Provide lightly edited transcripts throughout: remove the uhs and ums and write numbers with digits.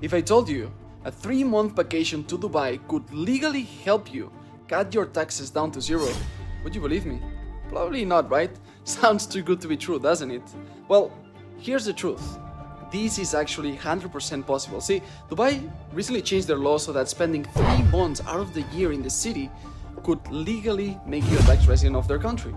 If I told you a 3-month vacation to Dubai could legally help you cut your taxes down to zero, would you believe me? Probably not, right? Sounds too good to be true, doesn't it? Well, here's the truth. This is actually 100% possible. See, Dubai recently changed their law so that spending 3 months out of the year in the city could legally make you a tax resident of their country.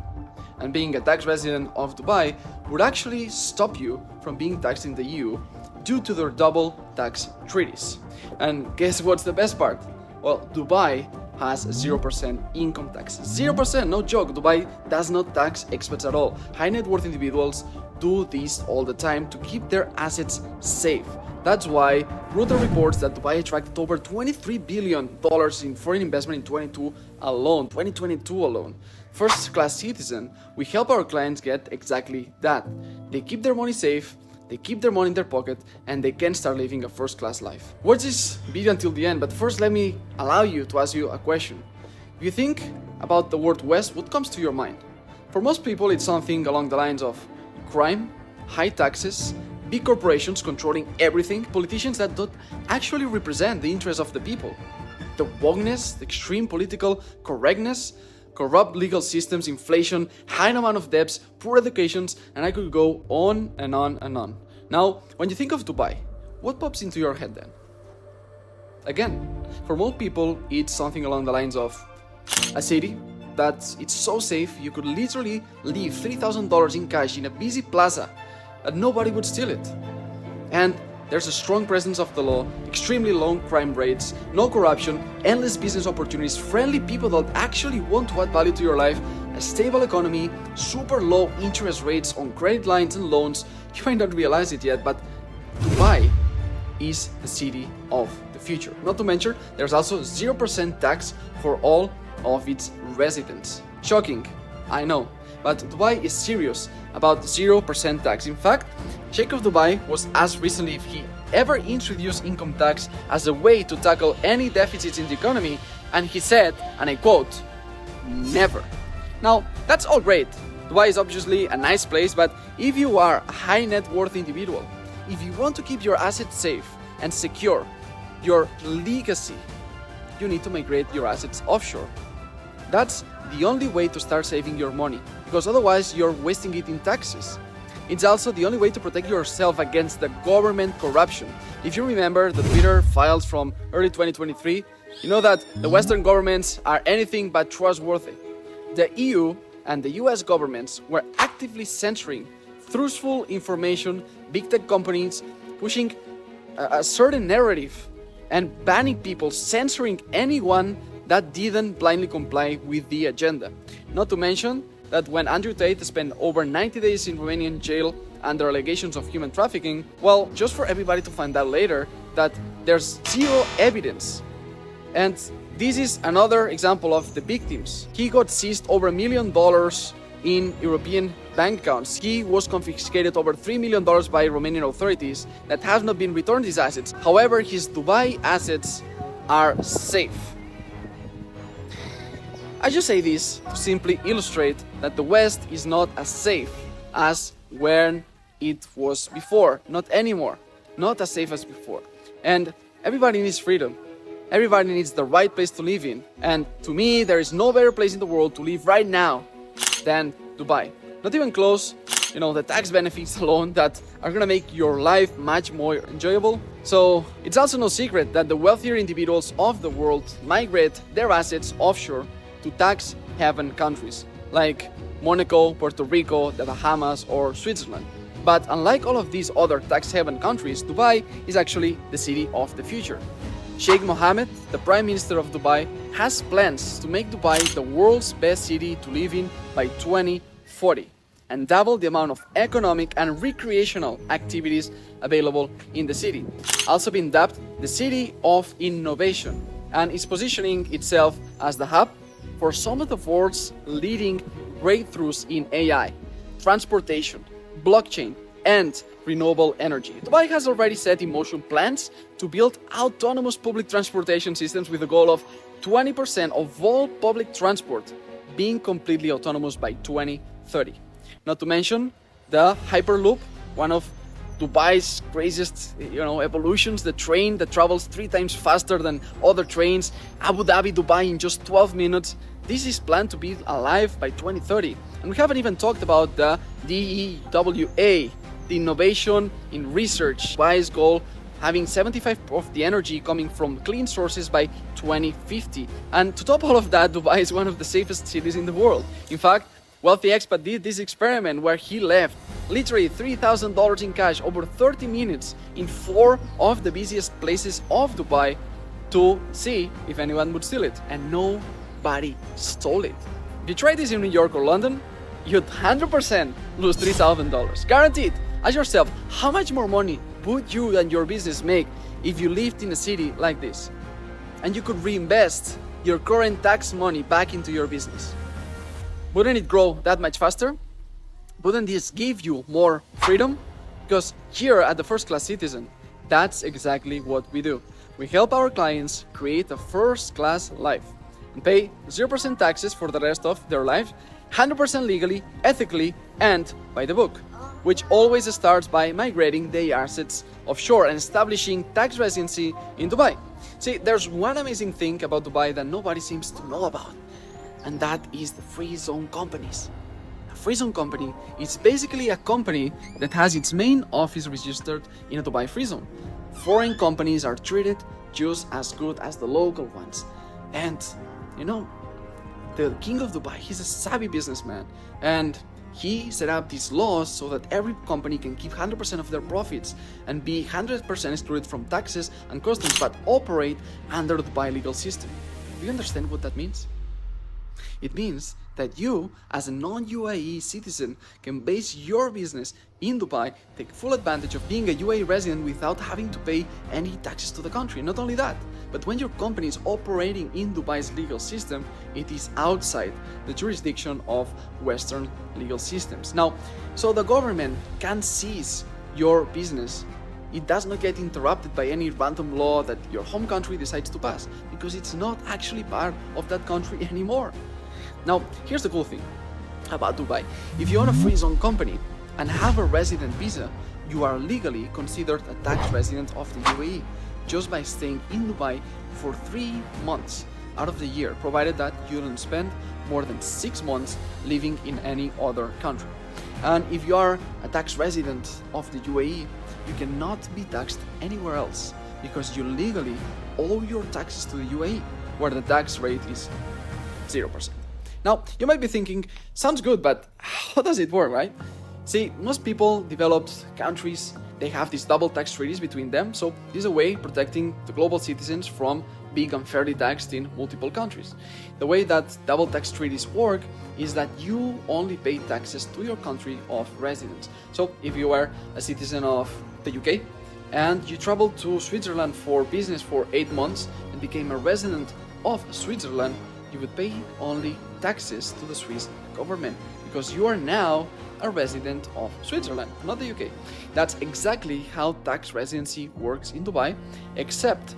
And being a tax resident of Dubai would actually stop you from being taxed in the EU due to their Double Tax Treaties. And guess what's the best part? Well, Dubai has 0% income tax. 0%, no joke. Dubai does not tax expats at all. High net worth individuals do this all the time to keep their assets safe. That's why Reuters reports that Dubai attracted over $23 billion in foreign investment in 2022 alone. First-class citizen, we help our clients get exactly that. They keep their money safe, they keep their money in their pocket, and they can start living a first-class life. Watch this video until the end, but first let me allow you to ask you a question. If you think about the word West, what comes to your mind? For most people, it's something along the lines of crime, high taxes, big corporations controlling everything, politicians that don't actually represent the interests of the people, the wokeness, the extreme political correctness, corrupt legal systems, inflation, high amount of debts, poor educations, and I could go on and on and on. Now, when you think of Dubai, what pops into your head then? Again, for most people, it's something along the lines of a city that it's so safe you could literally leave $3,000 in cash in a busy plaza and nobody would steal it. And there's a strong presence of the law, extremely low crime rates, no corruption, endless business opportunities, friendly people that actually want to add value to your life, a stable economy, super low interest rates on credit lines and loans. You might not realize it yet, but Dubai is the city of the future. Not to mention, there's also 0% tax for all of its residents. Shocking, I know, but Dubai is serious about 0% tax. In fact, Sheikh of Dubai was asked recently if he ever introduced income tax as a way to tackle any deficits in the economy, and he said, and I quote, "Never." Now, that's all great. Dubai is obviously a nice place, but if you are a high net worth individual, if you want to keep your assets safe and secure your legacy, you need to migrate your assets offshore. That's the only way to start saving your money, because otherwise you're wasting it in taxes. It's also the only way to protect yourself against the government corruption. If you remember the Twitter files from early 2023, you know that the Western governments are anything but trustworthy. The EU and the US governments were actively censoring truthful information, big tech companies pushing a certain narrative and banning people, censoring anyone that didn't blindly comply with the agenda. Not to mention that when Andrew Tate spent over 90 days in Romanian jail under allegations of human trafficking, well, just for everybody to find out later that there's zero evidence. And this is another example of the victims. He got seized over $1 million in European bank accounts. He was confiscated over $3 million by Romanian authorities that have not been returned his assets. However, his Dubai assets are safe. I just say this to simply illustrate that the West is not as safe as when it was before, not anymore, not as safe as before. And everybody needs freedom. Everybody needs the right place to live in. And to me, there is no better place in the world to live right now than Dubai. Not even close, the tax benefits alone that are gonna make your life much more enjoyable. So it's also no secret that the wealthier individuals of the world migrate their assets offshore to tax haven countries like Monaco, Puerto Rico, the Bahamas, or Switzerland. But unlike all of these other tax haven countries, Dubai is actually the city of the future. Sheikh Mohammed, the Prime Minister of Dubai, has plans to make Dubai the world's best city to live in by 2040 and double the amount of economic and recreational activities available in the city. Also been dubbed the City of Innovation, and is positioning itself as the hub for some of the world's leading breakthroughs in AI, transportation, blockchain, and renewable energy. Dubai has already set in motion plans to build autonomous public transportation systems with a goal of 20% of all public transport being completely autonomous by 2030. Not to mention the Hyperloop, one of Dubai's craziest, evolutions, the train that travels 3 times faster than other trains, Abu Dhabi, Dubai in just 12 minutes. This is planned to be alive by 2030. And we haven't even talked about the DEWA, the innovation in research. Dubai's goal, having 75% of the energy coming from clean sources by 2050. And to top all of that, Dubai is one of the safest cities in the world. In fact, wealthy expat did this experiment where he left literally $3,000 in cash over 30 minutes in 4 of the busiest places of Dubai to see if anyone would steal it. And nobody stole it. If you try this in New York or London, you'd 100% lose $3,000. Guaranteed. Ask yourself, how much more money would you and your business make if you lived in a city like this? And you could reinvest your current tax money back into your business. Wouldn't it grow that much faster? Wouldn't this give you more freedom? Because here at the First Class Citizen, that's exactly what we do. We help our clients create a first-class life and pay 0% taxes for the rest of their life, 100% legally, ethically, and by the book, which always starts by migrating their assets offshore and establishing tax residency in Dubai. See, there's one amazing thing about Dubai that nobody seems to know about, and that is the free zone companies. A free zone company is basically a company that has its main office registered in a Dubai free zone. Foreign companies are treated just as good as the local ones. And, the king of Dubai, he's a savvy businessman, and he set up these laws so that every company can keep 100% of their profits and be 100% excluded from taxes and customs, but operate under the Dubai legal system. Do you understand what that means? It means that you, as a non-UAE citizen, can base your business in Dubai, take full advantage of being a UAE resident without having to pay any taxes to the country. Not only that, but when your company is operating in Dubai's legal system, it is outside the jurisdiction of Western legal systems. Now, so the government can seize your business. It does not get interrupted by any random law that your home country decides to pass, because it's not actually part of that country anymore. Now, here's the cool thing about Dubai. If you own a free zone company and have a resident visa, you are legally considered a tax resident of the UAE just by staying in Dubai for 3 months out of the year, provided that you don't spend more than 6 months living in any other country. And if you are a tax resident of the UAE, you cannot be taxed anywhere else because you legally owe your taxes to the UAE, where the tax rate is 0%. Now, you might be thinking, sounds good, but how does it work, right? See, most people, developed countries, they have these double tax treaties between them, so this is a way protecting the global citizens from being unfairly taxed in multiple countries. The way that double tax treaties work is that you only pay taxes to your country of residence. So if you are a citizen of the UK and you traveled to Switzerland for business for 8 months and became a resident of Switzerland, you would pay only taxes to the Swiss government because you are now a resident of Switzerland, not the UK. That's exactly how tax residency works in Dubai, except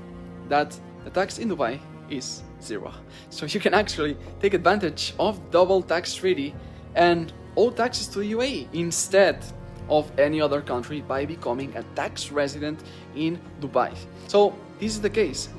that the tax in Dubai is 0. So you can actually take advantage of double tax treaty and owe taxes to the UAE instead of any other country by becoming a tax resident in Dubai. So this is the case,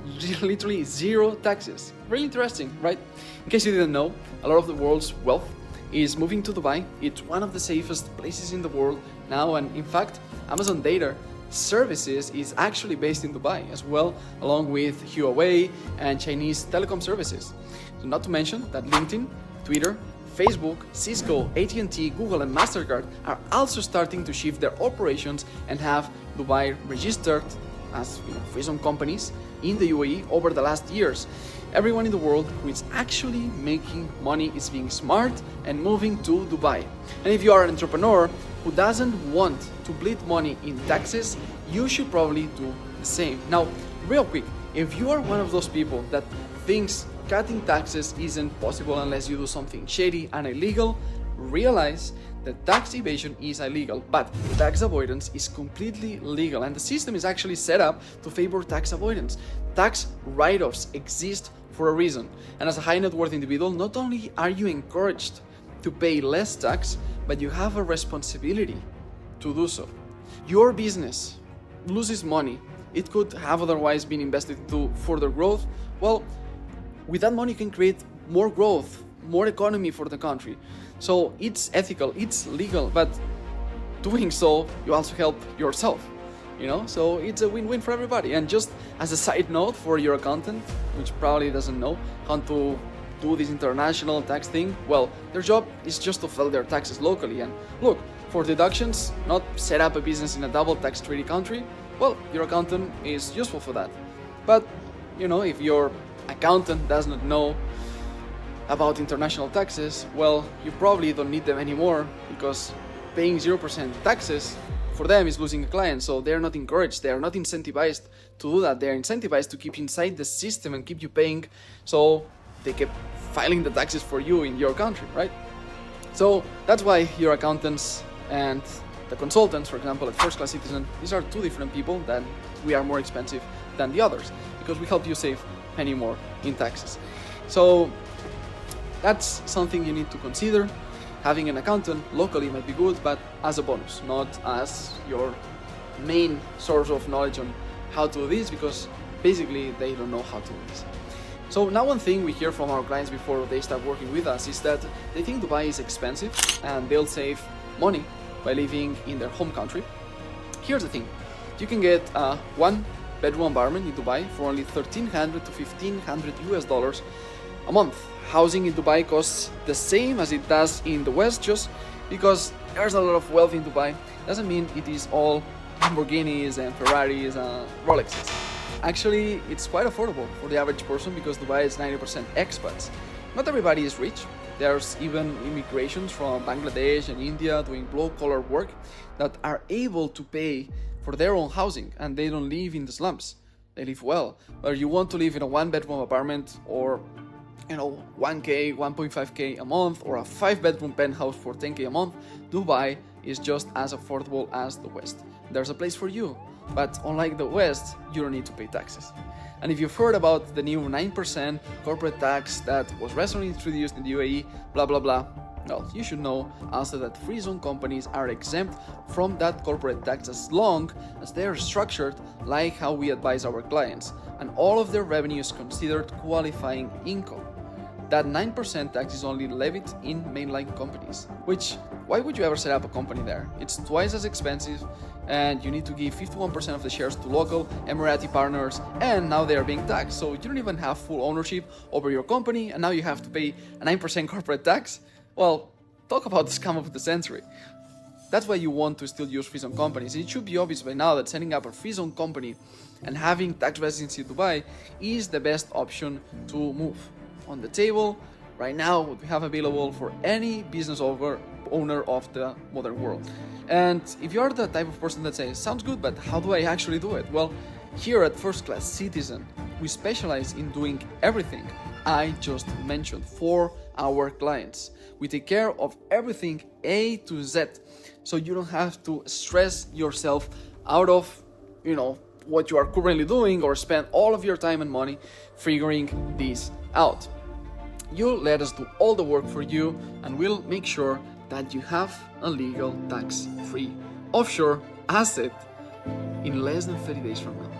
literally 0 taxes. Really interesting, right? In case you didn't know, a lot of the world's wealth is moving to Dubai. It's one of the safest places in the world now, and in fact, Amazon Data Services is actually based in Dubai as well, along with Huawei and Chinese telecom services. So not to mention that LinkedIn, Twitter, Facebook, Cisco, AT&T, Google, and MasterCard are also starting to shift their operations and have Dubai registered as free zone companies in the UAE over the last years. Everyone in the world who is actually making money is being smart and moving to Dubai. And if you are an entrepreneur who doesn't want to bleed money in taxes, you should probably do the same. Now, real quick, if you are one of those people that thinks cutting taxes isn't possible unless you do something shady and illegal, realize that tax evasion is illegal, but tax avoidance is completely legal, and the system is actually set up to favor tax avoidance. Tax write-offs exist for a reason, and as a high net worth individual, not only are you encouraged to pay less tax, but you have a responsibility to do so. your business loses money, it could have otherwise been invested to further growth. Well, with that money you can create more growth, more economy for the country. So it's ethical, it's legal, but doing so, you also help yourself, so it's a win-win for everybody. And just as a side note for your accountant, which probably doesn't know how to do this international tax thing, well, their job is just to file their taxes locally. And look, for deductions, not set up a business in a double tax treaty country, well, your accountant is useful for that. But if your accountant does not know about international taxes, well, you probably don't need them anymore, because paying 0% taxes for them is losing a client. So they're not encouraged, they're not incentivized to do that. They're incentivized to keep inside the system and keep you paying, so they keep filing the taxes for you in your country, right? So that's why your accountants and the consultants, for example, at First Class Citizen, these are two different people that we are more expensive than the others, because we help you save many more in taxes. So that's something you need to consider. Having an accountant locally might be good, but as a bonus, not as your main source of knowledge on how to do this, because basically they don't know how to do this. So now one thing we hear from our clients before they start working with us is that they think Dubai is expensive and they'll save money by living in their home country. Here's the thing, you can get a one-bedroom apartment in Dubai for only $1,300 to $1,500 a month. Housing in Dubai costs the same as it does in the West. Just because there's a lot of wealth in Dubai doesn't mean it is all Lamborghinis and Ferraris and Rolexes. Actually, it's quite affordable for the average person, because Dubai is 90% expats. Not everybody is rich. There's even immigrations from Bangladesh and India doing blue-collar work that are able to pay for their own housing, and they don't live in the slums. They live well. Whether you want to live in a one-bedroom apartment or 1K, 1.5K a month, or a 5-bedroom penthouse for 10K a month, Dubai is just as affordable as the West. There's a place for you, but unlike the West, you don't need to pay taxes. And if you've heard about the new 9% corporate tax that was recently introduced in the UAE, blah blah blah, well, you should know also that free zone companies are exempt from that corporate tax as long as they are structured like how we advise our clients, and all of their revenue is considered qualifying income. That 9% tax is only levied in mainline companies, which, why would you ever set up a company there? It's twice as expensive, and you need to give 51% of the shares to local Emirati partners, and now they are being taxed, so you don't even have full ownership over your company, and now you have to pay a 9% corporate tax? Well, talk about the scam of the century. That's why you want to still use free zone companies. It should be obvious by now that setting up a free zone company and having tax residency in Dubai is the best option to move. On the table right now, what we have available for any business owner of the modern world. And if you're the type of person that says, sounds good, but how do I actually do it? Well, here at First Class Citizen, we specialize in doing everything I just mentioned for our clients. We take care of everything A to Z, so you don't have to stress yourself out of, what you are currently doing, or spend all of your time and money figuring this out. You let us do all the work for you, and we'll make sure that you have a legal tax-free offshore asset in less than 30 days from now.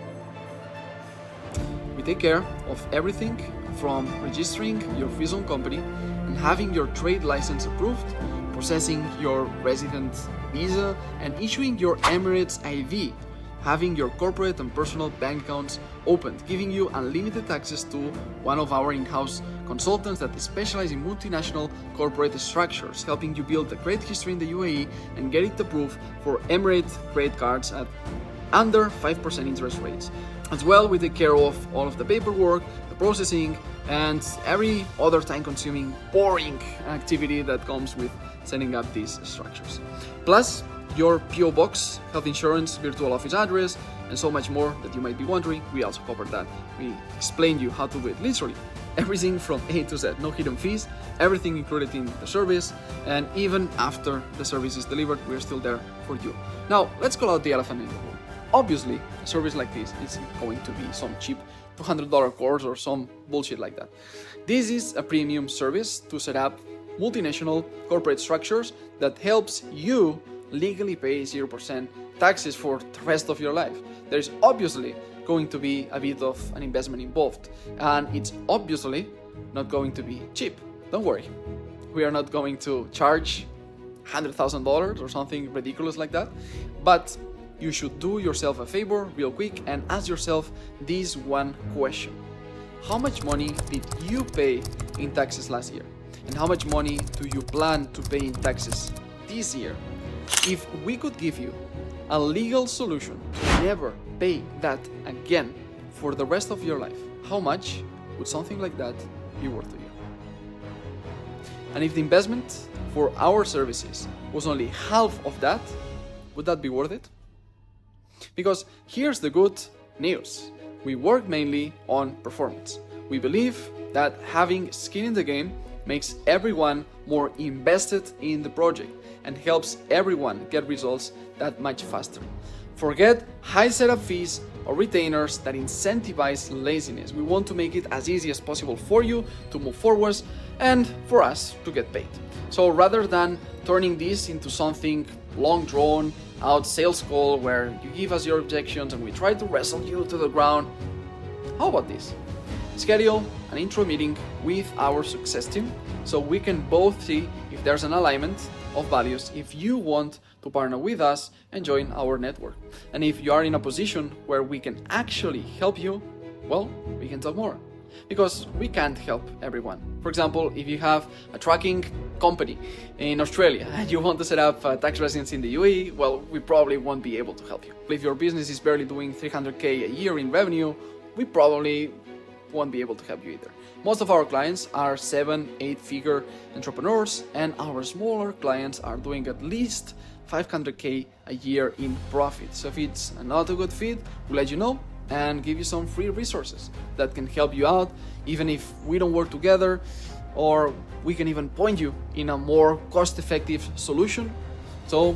We take care of everything from registering your free zone company and having your trade license approved, processing your resident visa and issuing your Emirates IV, having your corporate and personal bank accounts opened, giving you unlimited access to one of our in-house consultants that specialize in multinational corporate structures, helping you build a credit history in the UAE and get it approved for Emirates credit cards at under 5% interest rates. As well, we take care of all of the paperwork, the processing, and every other time-consuming, boring activity that comes with setting up these structures. Plus, your PO box, health insurance, virtual office address, and so much more that you might be wondering, we also cover that. We explain you how to do it, literally everything from A to Z, no hidden fees, everything included in the service, and even after the service is delivered, we're still there for you. Now, let's call out the elephant in the room. Obviously, a service like this isn't going to be some cheap $200 course or some bullshit like that. This is a premium service to set up multinational corporate structures that helps you legally pay 0% taxes for the rest of your life. There's obviously going to be a bit of an investment involved, and it's obviously not going to be cheap. Don't worry, we are not going to charge $100,000 or something ridiculous like that, but you should do yourself a favor real quick and ask yourself this one question. How much money did you pay in taxes last year? And how much money do you plan to pay in taxes this year? If we could give you a legal solution to never pay that again for the rest of your life, how much would something like that be worth to you? And if the investment for our services was only half of that, would that be worth it? Because here's the good news. We work mainly on performance. We believe that having skin in the game makes everyone more invested in the project and helps everyone get results that much faster. Forget high setup fees or retainers that incentivize laziness. We want to make it as easy as possible for you to move forwards and for us to get paid. So rather than turning this into something long drawn out sales call where you give us your objections and we try to wrestle you to the ground, how about this? Schedule an intro meeting with our success team so we can both see if there's an alignment of values, if you want to partner with us and join our network. And if you are in a position where we can actually help you, well, we can talk more. Because we can't help everyone. For example, if you have a trucking company in Australia and you want to set up a tax residency in the UAE, well, we probably won't be able to help you. If your business is barely doing 300K a year in revenue, we probably won't be able to help you either. Most of our clients are 7-8 figure entrepreneurs, and our smaller clients are doing at least 500K a year in profit. So if it's not a good fit, we'll let you know and give you some free resources that can help you out, even if we don't work together, or we can even point you in a more cost-effective solution. So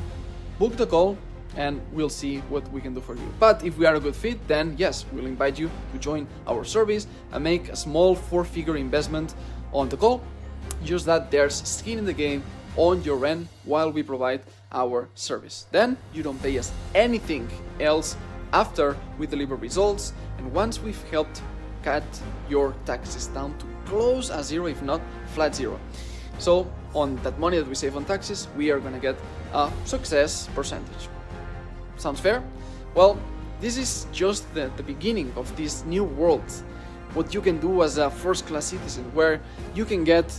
book the call and we'll see what we can do for you. But if we are a good fit, then yes, we'll invite you to join our service and make a small 4-figure investment on the call. Just that there's skin in the game on your end while we provide our service. Then you don't pay us anything else after we deliver results, and once we've helped cut your taxes down to close as zero, if not flat zero. So on that money that we save on taxes, we are gonna get a success percentage. Sounds fair? Well, this is just the beginning of this new world. What you can do as a first-class citizen, where you can get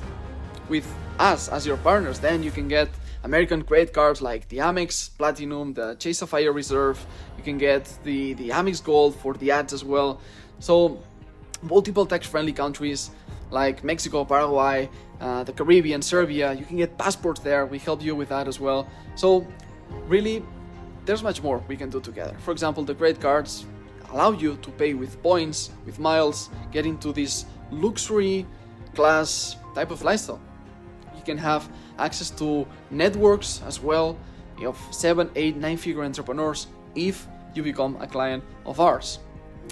with us as your partners, then you can get American credit cards like the Amex Platinum, the Chase Sapphire Reserve. You can get the Amex Gold for the ads as well. So multiple tax-friendly countries like Mexico, Paraguay, the Caribbean, Serbia. You can get passports there. We help you with that as well. So really, there's much more we can do together. For example, the credit cards allow you to pay with points, with miles, get into this luxury class type of lifestyle. You can have access to networks as well of 7, 8, 9-figure entrepreneurs if you become a client of ours.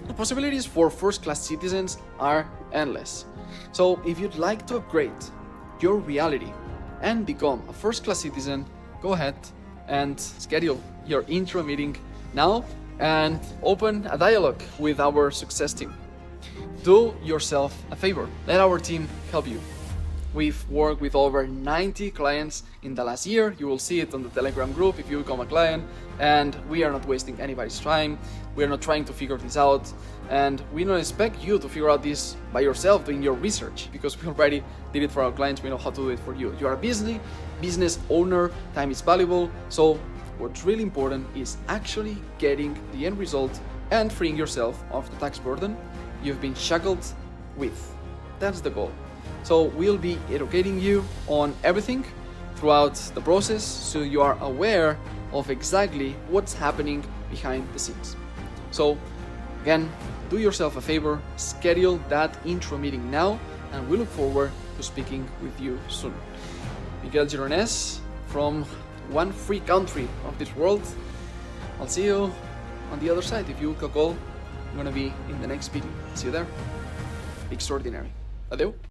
The possibilities for first-class citizens are endless. So if you'd like to upgrade your reality and become a first-class citizen, go ahead and schedule your intro meeting now and open a dialogue with our success team. Do yourself a favor. Let our team help you. We've worked with over 90 clients in the last year. You will see it on the Telegram group if you become a client. And we are not wasting anybody's time. We are not trying to figure this out. And we don't expect you to figure out this by yourself doing your research, because we already did it for our clients. We know how to do it for you. You are a business owner. Time is valuable. So what's really important is actually getting the end result and freeing yourself of the tax burden you've been shackled with. That's the goal. So we'll be educating you on everything throughout the process, so you are aware of exactly what's happening behind the scenes. So again, do yourself a favor, schedule that intro meeting now, and we look forward to speaking with you soon. Miguel Gironès from one free country of this world. I'll see you on the other side. If you call, I'm gonna be in the next video. See you there. Extraordinary. Adeu.